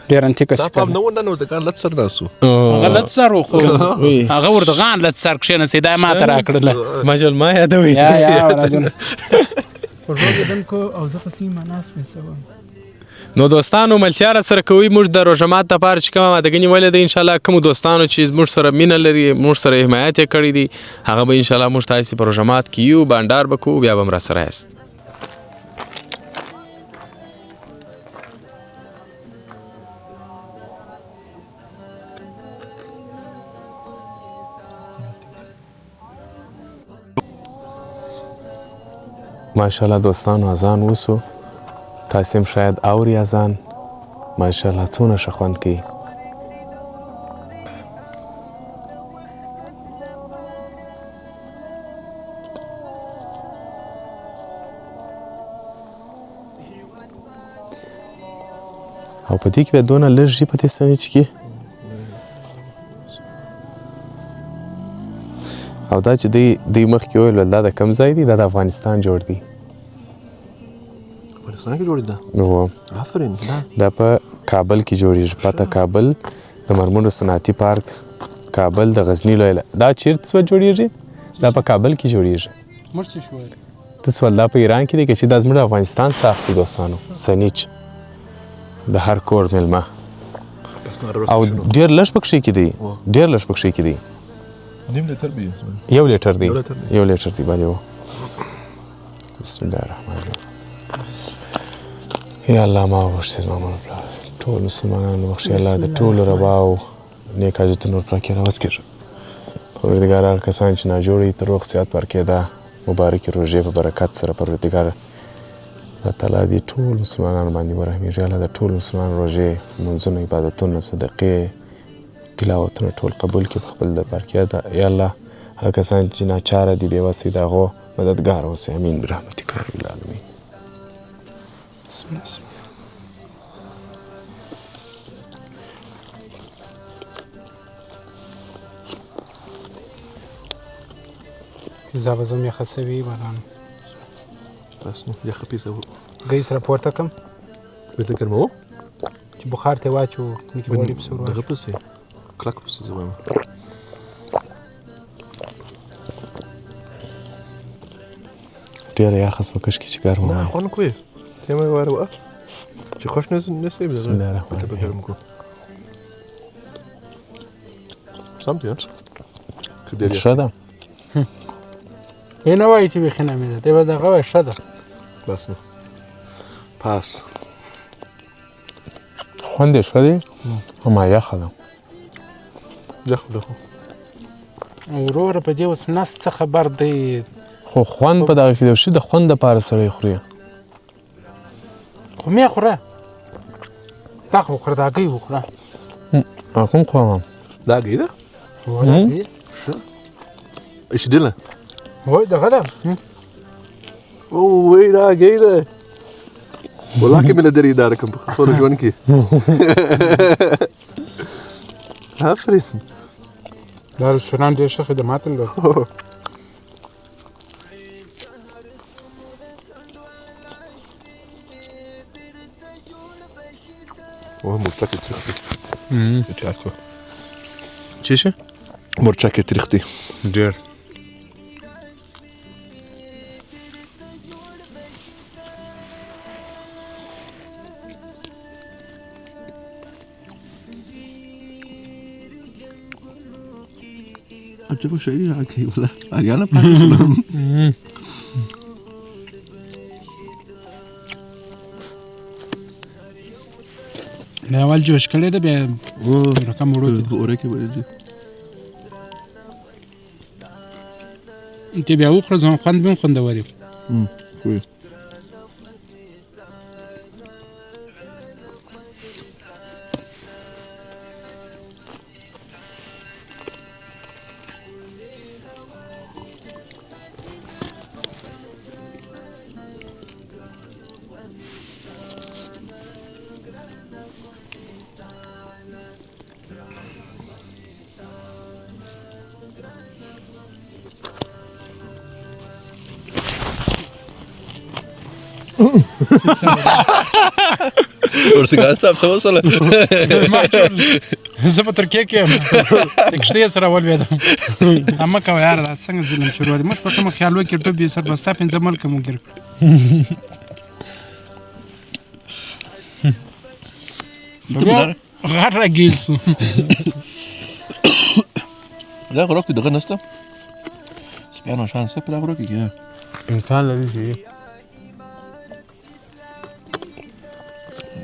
ډېر انتیکه دا پام نه و نن اردوغان لت سر ناسو هغه لت سر و خو هغه اردوغان لت سر کښېنسئ دا یې ما ته راکړله مجل ما یادوي. یا ولادونه خوږو او زه پسې مناس مې سوم. نو دوستانو ملتیا را سره کوي موږ د روژه مات دپاره چې کومه مادهګنې ولې ده انشاءالله کومو دوستانو چې موږ سره مینه لري موږ سره حمایت یې کړی دی هغه به انشاءالله موږ تاسې په روژه مات کې یو بانډار به کوو بیا به هم را سره یاست. ماشاءالله دوستانو اذان وسو تاسې هم شاید اوري اذان ماشاءالله څونه ښه خوند کوي. او په دې کې بیا دونه لږ شي په دې سنیچ کې. او دا چې دوی مخکې وویل دا د کوم ځای دی؟ دا د افغانستان جوړ دی. افغانستان کې جوړ دی؟ هو آفرین. دا په کابل کې جوړیږي. پته کابل د مرمرو صنعتي پارک کابل د غزني لوی دا چیرته څه جوړیږي؟ دا په کابل کې جوړیږي. موږ څه شو ته سوال دا په ایران کې دی که چې دا زموږ د افغانستان ساخت دی دوستانو. سنیچ د هر کور میلمه او ډېر لږ پکښې کې دی. ډېر لږ پکښې کې دی. نیم لیټر به 1 لیټر دی. 1 لیټر دی بله. بسم الله الرحمن الرحیم. یا الله ما وبخښې زما مړه پلار ټول مسلمانانو بخښې الله د ټولو رباو نیک حاجتونه ورپوره کړي راوز کړي. پروردګار هغه کسان چې ناجوړه یې ته روغ صحت ورکړي دا مبارکې روژې په برکت سره پروردګار الله تعالی دې ټول مسلمانانو باندې ورحمېږي. الله د ټول مسلمانانو روژې لمونځونه عبادتونه صدقې تلاوتونه ټول قبول کړي په خپل دربار کې. یا الله هغه کسان چې ناچاره دي بې وسه د هغو مددګار اوسئ. امین برحمتک یا رب العالمین. بسم الله. پیزا به زه مې یخه سوي باران بس نو یخه پیزا ګۍ سره پورته کړم بیرته ګرموو چې بخار ته واچو نکې غوړي پسې ور دغه پسې کلک پسې زه وایم ډېره یخه شوه کاشکې چې ګرمه نه خوند کوي ته یې مې واره وه چې خوښ نه سي بسم الله الرحمن الرحیم ګرم کړو سم دی ښه ده یې نه وایي چې بیخي نه مې ده دی به دغه وایي ښه ده بس نو پاس خوند یې ښه دی اما یخه ده یخ ده خو وروره په دې اوس نس څه خبر دی خو خوند په دغه کې یو شي د خوند دپاره سړی خوري خو مې خوره دا خو وخوره دا ګۍ وخوره کوم خورم دا ګۍ ده هو دا ګۍ ښه ایشېدله وای دغه ده وای دا ګۍ ده والله کې مې له درې اداره کوم په خپل ژوند کې آفرین دا رستورانت ډېر ښه خدمات لري مرچکې تریخ دی چاکو چی شه؟ مرچکې تریخ دی ډېر عجبه شاعري راکوي والله اریانه پاکه شولم دا اول جوش کړی ده بیا رقم وړو کې وړي ته بیا وخوره ځان خوند به هم خوندور وي خو ورتګال صاحب څه وسوله زه په ترکیه کې یم د کښتۍ سره ولوېدم مه کوه یاره دا څنګه ظلم شروع دی موږ په کومه خیال وکړو ټوپ یې سر به ستا 5 ملکه مو ګیر کړو غر راګیل سو دا غرو کې دغه نسته سپیانو شانس په دا غرو کې امکان لري چې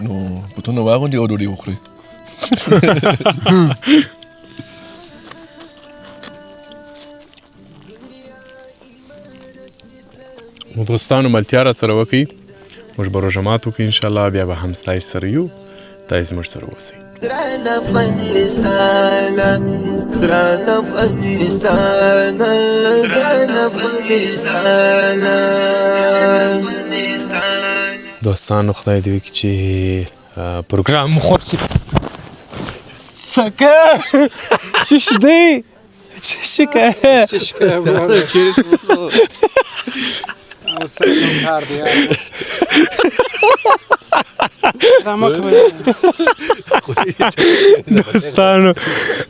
نو بوتونه واغوندي او ډوډۍ وخوري نو دوستانو ملتیا را سره وکړئ موږ به روژه مات وکړو انشاءالله بیا به هم ستاسې سره یو تاسې زموږ سره اوسئ. ګران افغانستان ګران افغانستان ګران افغانستان. دوستانو خدای دې وکړي چې پروګرام مو خوښ شي. څکه چش دی چش که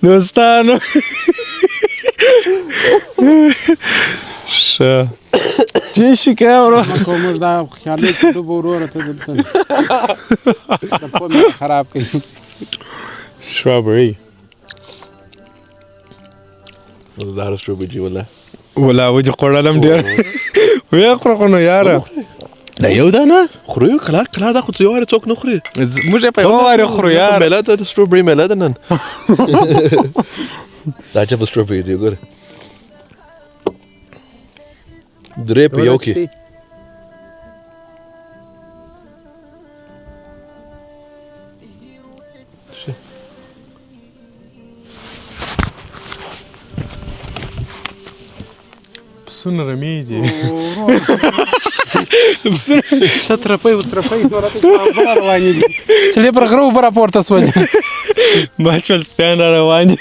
دوستانو شه چی شکه برو موږ دا خیالي کړو وروره ته دلته د پوه خراب کړي. strawberry زهره strawberry ولا وجه خوړلم ډېر ویې خورو خو نو یاره دا یو دانه خورو یو کله دا خو څه یو وارې څوک نه خوري. موږ یې په یوه وارې خورو یاره. میله ده strawberry میله ده نن. دا عجبه strawberry دی ګوره درې په یو کې. پسونه رمې دي. سترپۍ وسرپۍ روانې دي. سړي پر غره اوبه راپورته سولې. بچول سپیان را روان دي.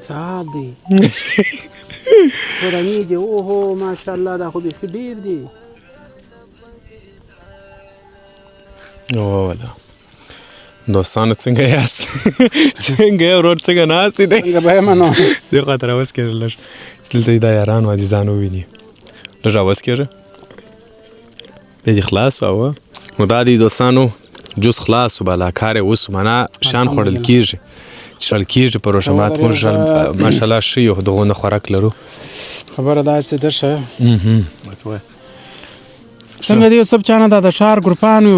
څه دی رمې دي. اوهو ماشاءالله دا خو بیخي ډېر دي. والا دوستانو څنګه یاست؟ څنګه یې ورور څنګه ناست دی؟ څنګه به یم نو دې خواته راوس کېږه لږ دلته دا یاران عزیزان وویني لږ راوس کېږه بیا دې خلاص اوه نو دا دی دوستانو جوس خلاص و بالا کار یې وسو معنا شان خوړل کېږي شړل کېږي په روژه مات موږ ماشاءالله ښه یو دغونه خوراک لرو. خبره دا چې درشه څنګه دی سب چانه دا د ښار ګروپانو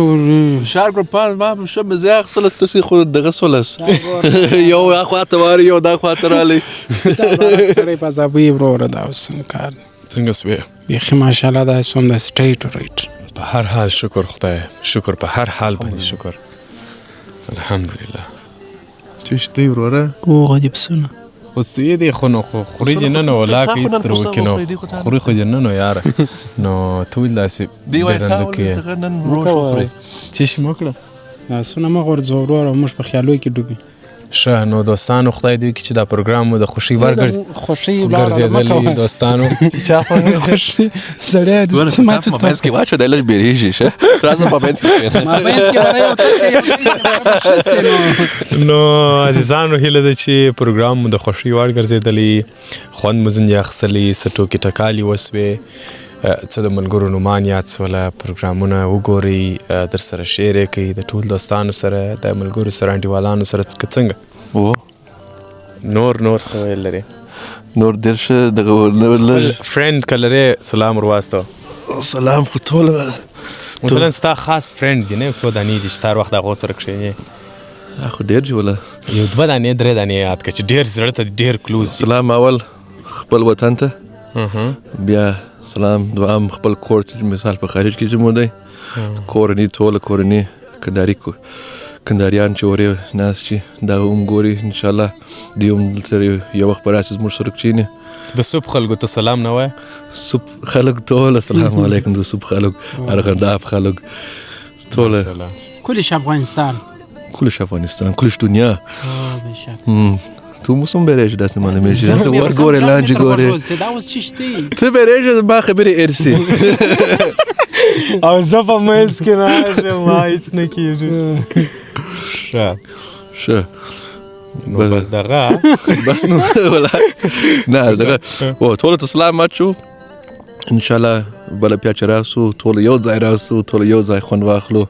ما ښه مزه یې اخیستله تاسې خو دغه سولس یو خواته واري یو دا خواته رالی سړی په عذابوي وروره دا اوس کار څنګه سوې بیخي ماشاءالله دا سوم د سټیټ رایټ په هر حال شکر خدای شکر په هر حال باندې شکر الحمدلله. چش دی وروره اوغه دې پسونه اوس یې دی خو نو خوري دې نه نو ولاکه هېڅ تر وکې نو خوري خو دې نه نو یاره نو ته ولې داسې ډېرنده کې چش مه کړه لاسونه مه غورځوه وروره موږ په خیالو کې ډوبي. ښه نو دوستانو خدای دې وکړي چې دا پروګرام مو د خوښۍ ګرځېدلی دوستانو خوښي سړی مابینځ کې واچو دی لږ بېرېږي ښه راځه مابینځ کې نو عزیزانو هیله ده چې پروګرام مو د خوښۍ وړ ګرځېدلی خوند مو ځینې اخیستلی څه ټوکې ټکالې وسوې څه د ملګرو نومان یاد سوله پروګرامونه وګورئ درسره شیر یې کوئ د ټول دوستانو سره د ملګرو سره انډیوالانو سره څنګه نور څه ویل لرې نور ډېر ښه دغه فرینډ که لرې سلام ور واستوه. سلام خو ټول مثلا ستا خاص فرینډ دی نه یو څو دانې دي چې تا هر وخت د هغو سره کښېنې خو ډېر جوړه یو دوه دانې درې دانې یاد کړه چې ډېر زړه ته ډېر کلوز دي. سلام اول خپل وطن ته بیا سلام دوام خپل کور چې مثال په خارج کې جمع دی کورنۍ ټوله کورنۍ کنداریان چې ورې ناست چې دا هم ګوري انشاءالله دوی هم دلته یو وخت به راسي زموږ سره کښېني. د صوب خلکو ته سلام نه وایه صوب خلک ټول السلام علیکم د صوب خلک ارغنداب خلک ټول کلش افغانستان کلش دنیا تو موسم بېرېږي داسې معلومېږي داسې ورګورې لاندې ګورې دا اوس چی شته ته بېرېږي ما خبرې ارسي او زه په منځ کې راشم ما هېڅ نه کېږي. ښه نو بس دغه بس نو نه دغه ټولو ته سلام اچو انشاءالله بله بیا چې راسو ټول یو ځای راسو ټول یو ځای خوند واخلو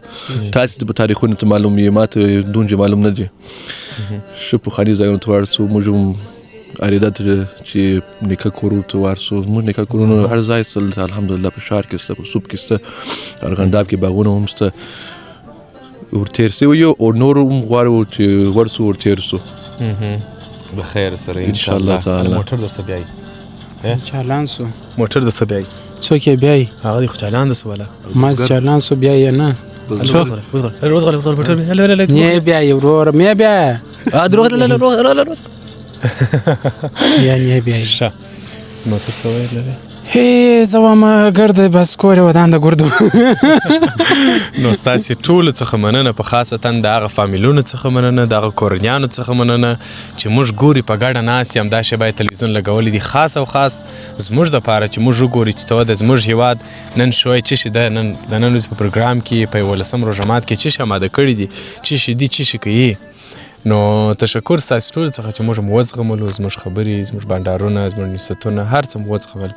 تاسې ته به تاریخونو ته معلوم وي ما ته دونجې معلوم نه دي ښه پخواني ځایونو ته ورسو موږ هم اړېده چې نیکه کورونو ته ورسو زموږ نیکه کورونه هر ځای شته الحمدلله په ښار کې شته په صوب کې شته ارغنداب کې باغونه هم شته ورتېر سوي یو او نور هم غواړو چې ورسو ورتېر سو د خیر سره انشاءالله تعالی. موټر درته بیایي چالان سو موټر درته بیایي څوک یې بیایي هغه دی خو چالان ده سو والا ما چالان سو بیایي نه مې بیا یې وروره مې بیا یعنې بیا یې نو ته څه ویل لرې هی زه وایم ګرده بس کور یې ودان د ګردو نو ستاسې ټولو څخه مننه په خاصتا د هغه فامیلونو څخه مننه د هغه کورنیانو څخه مننه چې موږ ګوري په ګډه ناست یم دا شی باید تلویزیون لګولی دي خاص او خاص زموږ دپاره چې موږ وګوري چې څه د زموږ هیواد نن شوی څه شي ده نن د نن ورځې په پروګرام کې په 11 روژه مات کې څه شي اماده کړي دي څه شي دي څه شي کوي نو تشکر ستاسې ټولو څخه چې موږ مو وزغملو زموږ خبرې زموږ بانډارونه زموږ نصیحتونه هر څه مو وزغمل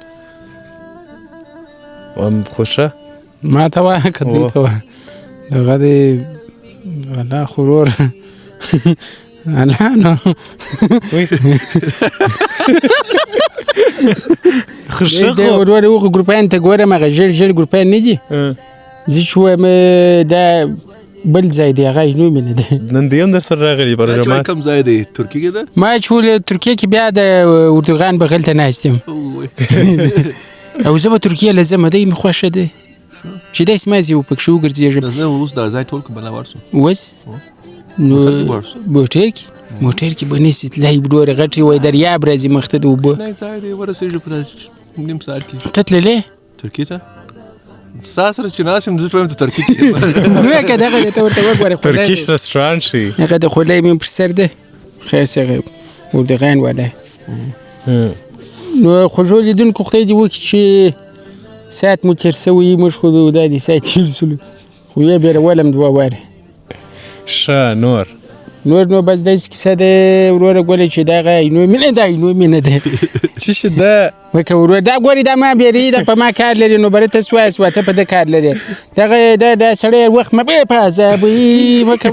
خوشه ما ته وایه که دوی ته وایه دغه دی الله خو ورور الله نو د ورور هغه ګروپیان ته ګورم هغه ژېړ ژېړ ګروپیان نه دي زه چې وایم دا بل ځای دی هغه نوم یې نه دی نن دی هم در سره راغلي په روژه مات کوم ځای دی ترکیه کې ده ما چې ول ترکیه کې بیا د اردوغان بغل ته ناست یم او زه به ترکیه له ځمه دی مې خوښه دی چې داسې مازې وپکښې وګرځېږم زه اوس دا ځای ټول کوم بلا ورسو اوس نو موټر کې به نسي تللی وروره غټې وایي دریاب راځي مخ ته د اوبه نه ځای دی ورسېږو په نیم ساعت کې ته تللی ترکیه ته ستا سره چې ناست یم زه ټول ته ترکیه کې نو که دغه دی ته ورته وګوره ترکیش رستورانت شي هغه د خولۍ مې پر سر ده خاص هغه اردوغان والا نو خوږو لیدونکو خدای دې وکړي چې ساعت مو تېر سوی موږ خو دا دې ساعت تېر شولو خو یې بیرولم دوه واره ښه نور نو بس داسې کیسه ده وروره ګولې چې دغه عینو مینه ده عینو مینه ده څه شي ده وکه وروره دا ګورې دا ما بیري ده په ما کار لري نو برې ته سوای سوه ته په ده کار لري دغه دا سړی وخت مه په عذابوي وکه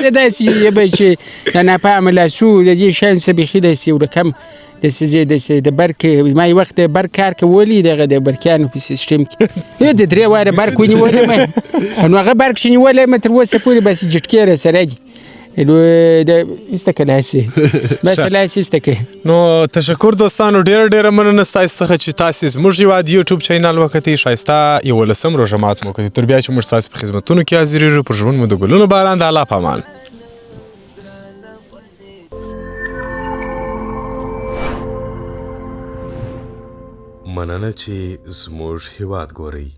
زه داسې یبه چې د ناپامه لاسو د دې شیان څه بیخي داسې ورکم داسې د برق ما یو وخت د برق کار کولی دغه د برقیانو په سیسټم کې یو د 3 واره برق ونیولم نو هغه برق چې نیولی مې تر اوسه پورې بس جټکې راسره دي نو ایسته که لاسې بس لاسې ایسته که نو تشکر دوستانو ډیره مننه ستاسې څخه چې تاسې زموږ هیواد یوټیوب چینل وکتئ ښایسته 11 روژه مات مو وکتئ تر بیا چې موږ ستاسې په خدمتونو کې حاضرېږو پر ژوند مو د ګلونو باران د الله په امان مننه چې زموږ هیواد ګورئ